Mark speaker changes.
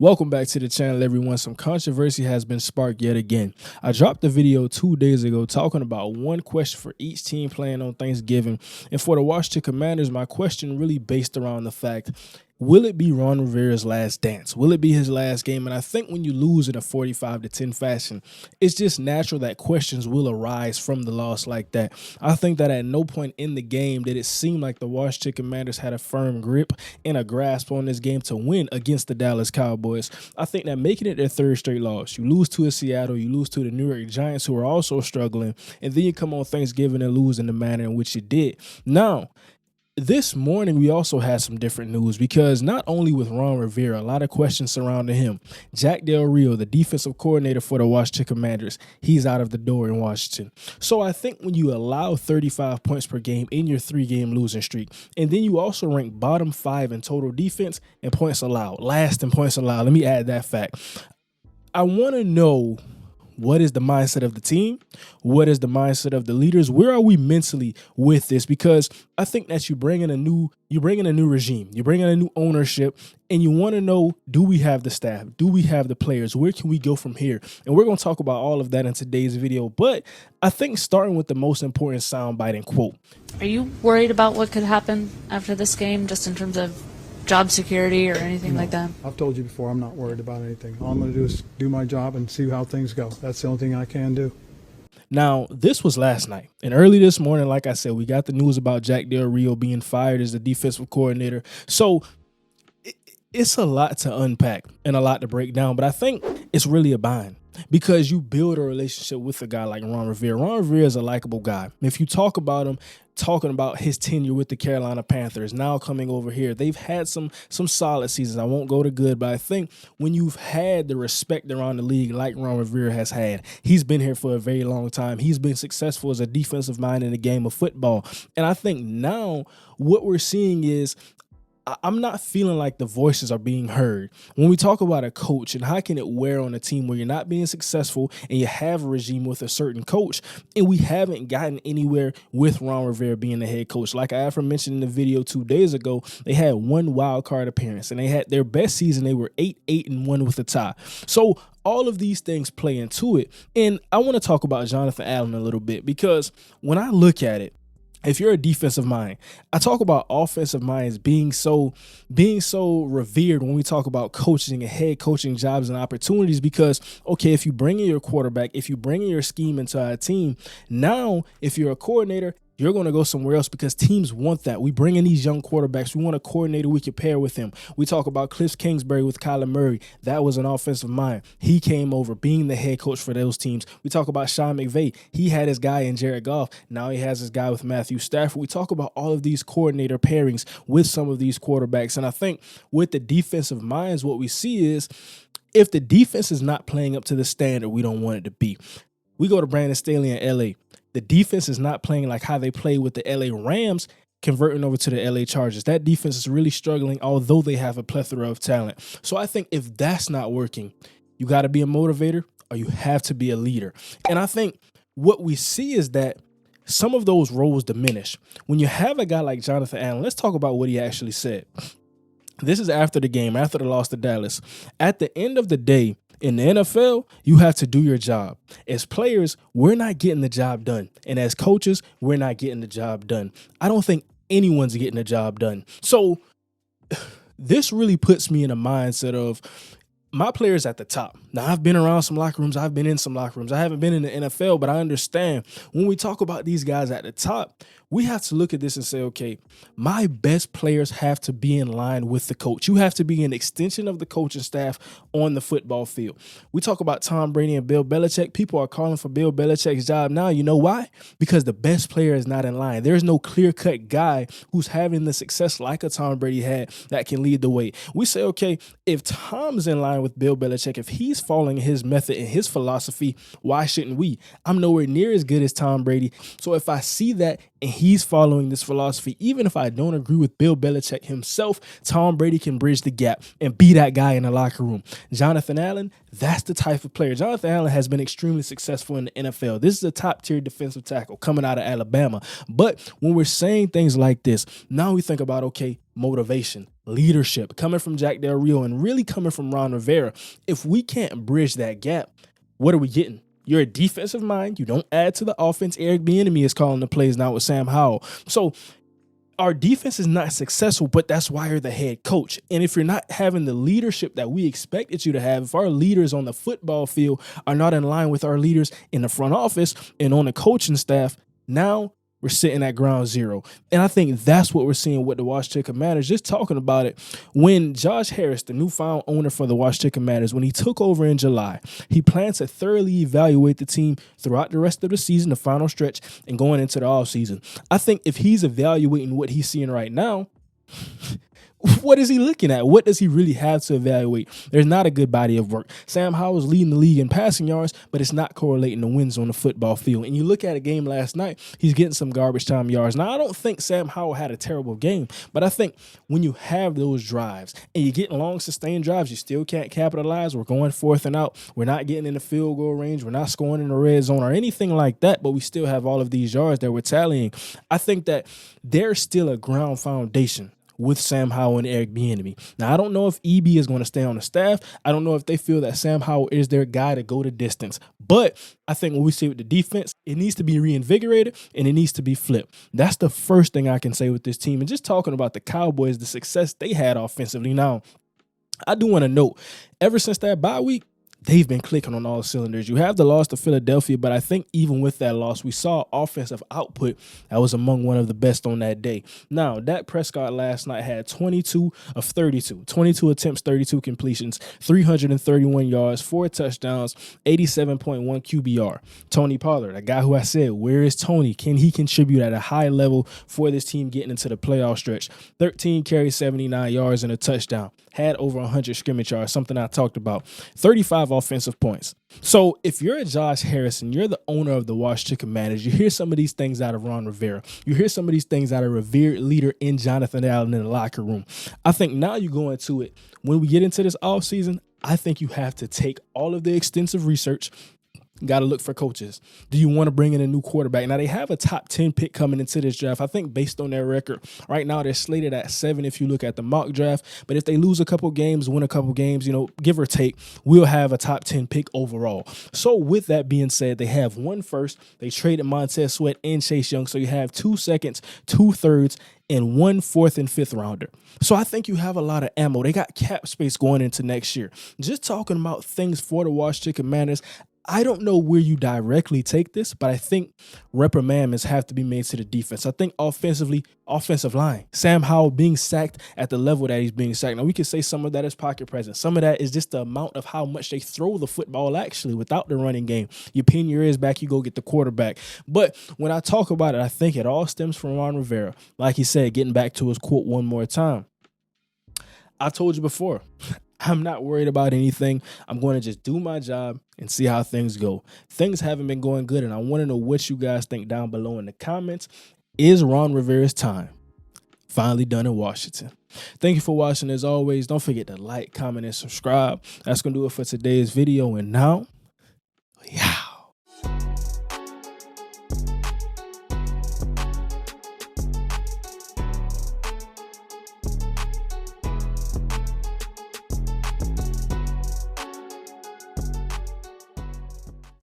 Speaker 1: Welcome back to the channel, everyone. Some controversy has been sparked yet again. I dropped a video 2 days ago talking about one question for each team playing on Thanksgiving. And for the Washington Commanders, my question really based around the fact, will it be Ron Rivera's last dance? Will it be his last game? And I think when you lose in a 45-10 fashion, it's just natural that questions will arise from the loss like that. I think that at no point in the game did it seem like the Washington Commanders had a firm grip and a grasp on this game to win against the Dallas Cowboys. I think that making it their third straight loss, you lose to Seattle, you lose to the New York Giants, who are also struggling, and then you come on Thanksgiving and lose in the manner in which you did. Now, this morning, we also had some different news because not only with Ron Rivera, a lot of questions surrounding him. Jack Del Rio, the defensive coordinator for the Washington Commanders, he's out of the door in Washington. So I think when you allow 35 points per game in your 3-game losing streak, and then you also rank bottom 5 in total defense and points allowed, last in points allowed, let me add that fact. I want to know, what is the mindset of the team? What is the mindset of the leaders? Where are we mentally with this? Because I think that you bring in a new regime, you bring in a new ownership, and you want to know, do we have the staff? Do we have the players? Where can we go from here? And we're going to talk about all of that in today's video. But I think starting with the most important soundbite and quote.
Speaker 2: Are you worried about what could happen after this game, just in terms of job security or anything like that?
Speaker 3: I've told you before, I'm not worried about anything. All I'm going to do is do my job and see how things go. That's the only thing I can do.
Speaker 1: Now, this was last night, and early this morning, like I said, we got the news about Jack Del Rio being fired as the defensive coordinator. So it's a lot to unpack and a lot to break down, but I think it's really a bind because you build a relationship with a guy like Ron Rivera. Ron Rivera is a likable guy. If you talk about him, talking about his tenure with the Carolina Panthers, now coming over here, they've had some solid seasons. I won't go to good, but I think when you've had the respect around the league like Ron Rivera has had, he's been here for a very long time. He's been successful as a defensive mind in the game of football. And I think now what we're seeing is, I'm not feeling like the voices are being heard. When we talk about a coach and how can it wear on a team where you're not being successful and you have a regime with a certain coach, and we haven't gotten anywhere with Ron Rivera being the head coach. Like I mentioned in the video 2 days ago, they had one wild card appearance and they had their best season. They were 8-8-1 with a tie. So all of these things play into it. And I want to talk about Jonathan Allen a little bit because when I look at it, if you're a defensive mind, I talk about offensive minds being so revered when we talk about coaching and head coaching jobs and opportunities because, okay, if you bring in your quarterback, if you bring in your scheme into our team, now if you're a coordinator, you're going to go somewhere else because teams want that. We bring in these young quarterbacks. We want a coordinator we can pair with him. We talk about Cliff Kingsbury with Kyler Murray. That was an offensive mind. He came over being the head coach for those teams. We talk about Sean McVay. He had his guy in Jared Goff. Now he has his guy with Matthew Stafford. We talk about all of these coordinator pairings with some of these quarterbacks. And I think with the defensive minds, what we see is if the defense is not playing up to the standard we don't want it to be. We go to Brandon Staley in L.A. The defense is not playing like how they play with the LA Rams converting over to the LA Chargers. That defense is really struggling, although they have a plethora of talent. So I think if that's not working, you got to be a motivator or you have to be a leader. And I think what we see is that some of those roles diminish. When you have a guy like Jonathan Allen, let's talk about what he actually said. This is after the game, after the loss to Dallas. At the end of the day, in the NFL, you have to do your job. As players, we're not getting the job done. And as coaches, we're not getting the job done. I don't think anyone's getting the job done. So this really puts me in a mindset of my players at the top. Now, I've been around some locker rooms. I've been in some locker rooms. I haven't been in the NFL, but I understand when we talk about these guys at the top, we have to look at this and say, okay, my best players have to be in line with the coach. You have to be an extension of the coaching staff on the football field. We talk about Tom Brady and Bill Belichick. People are calling for Bill Belichick's job now. You know why? Because the best player is not in line. There's no clear-cut guy who's having the success like a Tom Brady had that can lead the way. We say, okay, if Tom's in line with Bill Belichick, if he's following his method and his philosophy, why shouldn't we? I'm nowhere near as good as Tom Brady. So if I see that and he's following this philosophy. Even if I don't agree with Bill Belichick himself, Tom Brady can bridge the gap and be that guy in the locker room. Jonathan Allen, that's the type of player. Jonathan Allen has been extremely successful in the NFL. This is a top-tier defensive tackle coming out of Alabama. But when we're saying things like this, now we think about, okay, motivation, leadership, coming from Jack Del Rio and really coming from Ron Rivera. If we can't bridge that gap, what are we getting? You're a defensive mind. You don't add to the offense. Eric Bieniemy is calling the plays now with Sam Howell. So our defense is not successful, but that's why you're the head coach. And if you're not having the leadership that we expected you to have, if our leaders on the football field are not in line with our leaders in the front office and on the coaching staff, now we're sitting at ground zero. And I think that's what we're seeing with the Washington Commanders. Just talking about it, when Josh Harris, the newfound owner for the Washington Commanders, when he took over in July, he planned to thoroughly evaluate the team throughout the rest of the season, the final stretch, and going into the offseason. I think if he's evaluating what he's seeing right now, what is he looking at? What does he really have to evaluate? There's not a good body of work. Sam Howell's leading the league in passing yards, but it's not correlating to wins on the football field. And you look at a game last night, he's getting some garbage time yards. Now, I don't think Sam Howell had a terrible game, but I think when you have those drives and you get long sustained drives, you still can't capitalize. We're going 4th and out. We're not getting in the field goal range. We're not scoring in the red zone or anything like that, but we still have all of these yards that we're tallying. I think that there's still a ground foundation with Sam Howell and Eric Bieniemy. Now, I don't know if EB is going to stay on the staff. I don't know if they feel that Sam Howell is their guy to go the distance. But I think what we see with the defense, it needs to be reinvigorated and it needs to be flipped. That's the first thing I can say with this team. And just talking about the Cowboys, the success they had offensively. Now, I do want to note, ever since that bye week, they've been clicking on all cylinders. You have the loss to Philadelphia, but I think even with that loss, we saw offensive output that was among one of the best on that day. Now, Dak Prescott last night had 22 of 32, 22 attempts, 32 completions, 331 yards, 4 touchdowns, 87.1 QBR. Tony Pollard, a guy who I said, where is Tony? Can he contribute at a high level for this team getting into the playoff stretch? 13 carries, 79 yards, and a touchdown. Had over 100 scrimmage yards, something I talked about. 35 offensive points. So if you're a Josh Harrison, you're the owner of the Washington Commanders, you hear some of these things out of Ron Rivera. You hear some of these things out of revered leader in Jonathan Allen in the locker room. I think now you go into it. When we get into this offseason, I think you have to take all of the extensive research. Got to look for coaches. Do you want to bring in a new quarterback? Now, they have a top 10 pick coming into this draft. I think based on their record, right now they're slated at 7 if you look at the mock draft. But if they lose a couple games, win a couple games, give or take, we'll have a top 10 pick overall. So with that being said, they have 1 first. They traded Montez Sweat and Chase Young. So you have 2 seconds, 2 thirds, and 1 4th and 5th rounder. So I think you have a lot of ammo. They got cap space going into next year. Just talking about things for the Washington Commanders, I don't know where you directly take this, but I think reprimands have to be made to the defense. I think offensively, offensive line, Sam Howell being sacked at the level that he's being sacked. Now, we could say some of that is pocket presence. Some of that is just the amount of how much they throw the football actually without the running game. You pin your ears back, you go get the quarterback. But when I talk about it, I think it all stems from Ron Rivera. Like he said, getting back to his quote one more time. I told you before, I'm not worried about anything. I'm going to just do my job and see how things go. Things haven't been going good, and I want to know what you guys think down below in the comments. Is Ron Rivera's time finally done in Washington? Thank you for watching. As always, don't forget to like, comment, and subscribe. That's going to do it for today's video. And now, yeah.